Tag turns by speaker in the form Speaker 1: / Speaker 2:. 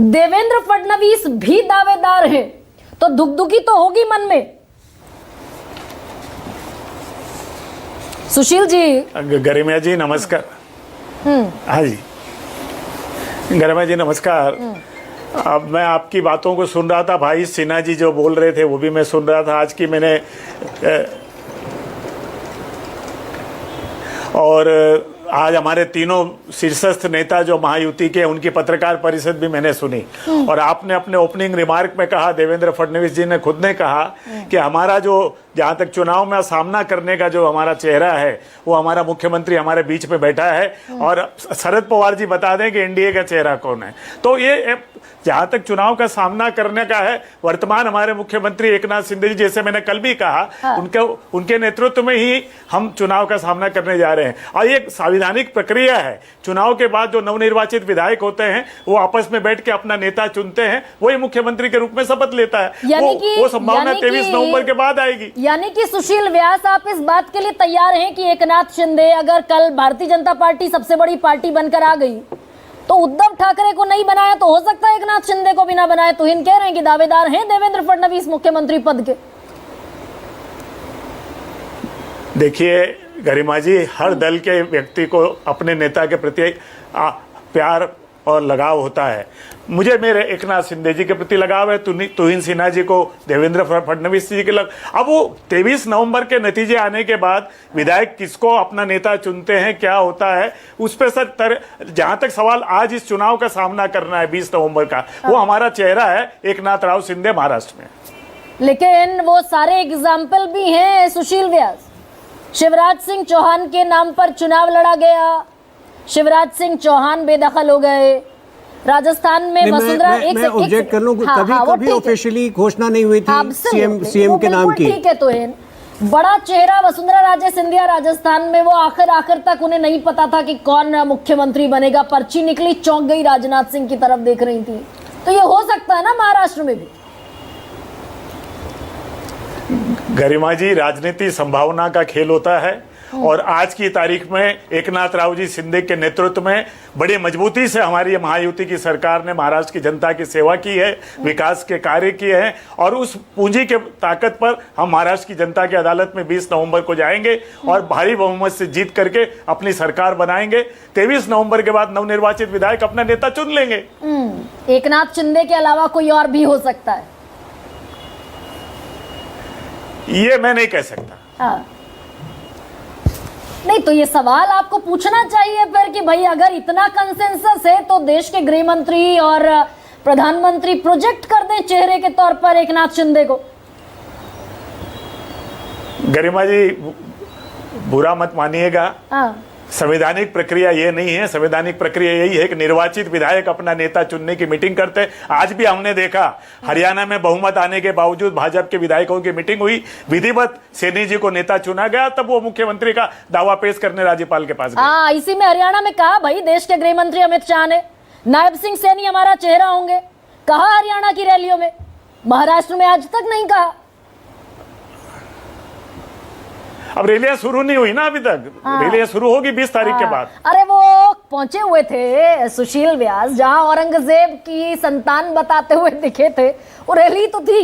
Speaker 1: देवेंद्र फडणवीस भी दावेदार हैं, तो दुखदुखी तो होगी मन में। सुशील जी।
Speaker 2: गरिमा जी नमस्कार। हाँ जी, गरिमा जी नमस्कार। अब मैं आपकी बातों को सुन रहा था, भाई सिन्हा जी जो बोल रहे थे वो भी मैं सुन रहा था। आज की मैंने और आज हमारे तीनों शीर्षस्थ नेता जो महायुति के, उनकी पत्रकार परिषद भी मैंने सुनी। और आपने अपने ओपनिंग रिमार्क में कहा, देवेंद्र फडणवीस जी ने खुद ने कहा कि हमारा जो जहाँ तक चुनाव में सामना करने का जो हमारा चेहरा है, वो हमारा मुख्यमंत्री हमारे बीच में बैठा है। और शरद पवार जी बता दें कि एनडीए का चेहरा कौन है। तो ये जहाँ तक चुनाव का सामना करने का है, वर्तमान हमारे मुख्यमंत्री एकनाथ शिंदे जी, जैसे मैंने कल भी कहा, उनके नेतृत्व में ही हम चुनाव का सामना करने जा रहे हैं। और ये संवैधानिक प्रक्रिया है। चुनाव के बाद जो नवनिर्वाचित विधायक होते हैं वो आपस में बैठ के अपना नेता चुनते हैं, वही मुख्यमंत्री के रूप में शपथ लेता है। वो संभावना 23 नवंबर के बाद आएगी।
Speaker 1: यानी कि सुशील व्यास, आप इस बात के लिए तैयार हैं कि एकनाथ शिंदे अगर कल भारतीय जनता पार्टी सबसे बड़ी पार्टी बनकर आ गई तो उद्धव ठाकरे को नहीं बनाया तो हो सकता है एकनाथ शिंदे को भी ना बनाए। तो इन कह रहे हैं कि दावेदार हैं देवेंद्र फडणवीस मुख्यमंत्री पद के।
Speaker 2: देखिए गरिमा जी, हर दल के व्यक्ति को अपने नेता के प्रति प्यार और लगाव होता है। मुझे मेरे एकनाथ शिंदे जी के प्रति लगाव है, तुहिन सिन्हा जी को देवेंद्र फडणवीस जी के अब वो 23 नवंबर के नतीजे आने के बाद विधायक किसको अपना नेता चुनते हैं, क्या होता है, उस पर सर जहां तक सवाल आज इस चुनाव का सामना करना है 20 नवंबर का, वो हमारा चेहरा है एकनाथ राव शिंदे महाराष्ट्र में।
Speaker 1: लेकिन वो सारे एग्जाम्पल भी हैं सुशील व्यास। शिवराज सिंह चौहान के नाम पर चुनाव लड़ा गया, शिवराज सिंह चौहान बेदखल हो गए। राजस्थान में वसुंधरा
Speaker 3: मैं ऑब्जेक्ट कर लूं, कभी ऑफिशियली घोषणा नहीं हुई थी सीएम के नाम की।
Speaker 1: ठीक है, तो बड़ा चेहरा वसुंधरा राजे सिंधिया राजस्थान में, वो आखिर तक उन्हें नहीं पता था कि कौन मुख्यमंत्री बनेगा। पर्ची निकली, चौंक गई, राजनाथ सिंह की तरफ देख रही थी। तो ये हो सकता है ना महाराष्ट्र में भी।
Speaker 2: गरिमा जी, राजनीति संभावना का खेल होता है। और आज की तारीख में एकनाथ राव जी शिंदे के नेतृत्व में बड़ी मजबूती से हमारी महायुति की सरकार ने महाराष्ट्र की जनता की सेवा की है, विकास के कार्य किए हैं। और उस पूंजी के ताकत पर हम महाराष्ट्र की जनता की अदालत में 20 नवंबर को जाएंगे और भारी बहुमत से जीत करके अपनी सरकार बनाएंगे। 23 नवंबर के बाद नवनिर्वाचित विधायक अपना नेता चुन लेंगे।
Speaker 1: एकनाथ शिंदे के अलावा कोई और भी हो सकता है,
Speaker 2: ये मैं नहीं कह सकता।
Speaker 1: हाँ। नहीं तो ये सवाल आपको पूछना चाहिए फिर कि भाई अगर इतना कंसेंसस है तो देश के गृह मंत्री और प्रधानमंत्री प्रोजेक्ट कर दें चेहरे के तौर पर एकनाथ शिंदे को।
Speaker 2: गरिमा जी बुरा मत मानिएगा,
Speaker 1: हाँ।
Speaker 2: संवैधानिक प्रक्रिया ये नहीं है। संवैधानिक प्रक्रिया यही है कि निर्वाचित विधायक अपना नेता चुनने की मीटिंग करते। आज भी हमने देखा, हरियाणा में बहुमत आने के बावजूद भाजपा के विधायकों की मीटिंग हुई, विधिवत सैनी जी को नेता चुना गया, तब वो मुख्यमंत्री का दावा पेश करने राज्यपाल के पास गए।
Speaker 1: हाँ, इसी में हरियाणा में कहा भाई देश के गृह मंत्री अमित शाह ने, नायब सिंह सैनी हमारा चेहरा होंगे, कहा हरियाणा की रैलियों में। महाराष्ट्र में आज तक नहीं कहा।
Speaker 2: अब रैलियां शुरू नहीं हुई ना अभी तक। हाँ। रैलियां शुरू होगी 20 तारीख के बाद।
Speaker 1: अरे वो पहुंचे हुए थे सुशील व्यास, जहां औरंगजेब की संतान बताते हुए दिखे थे, वो रैली तो थी।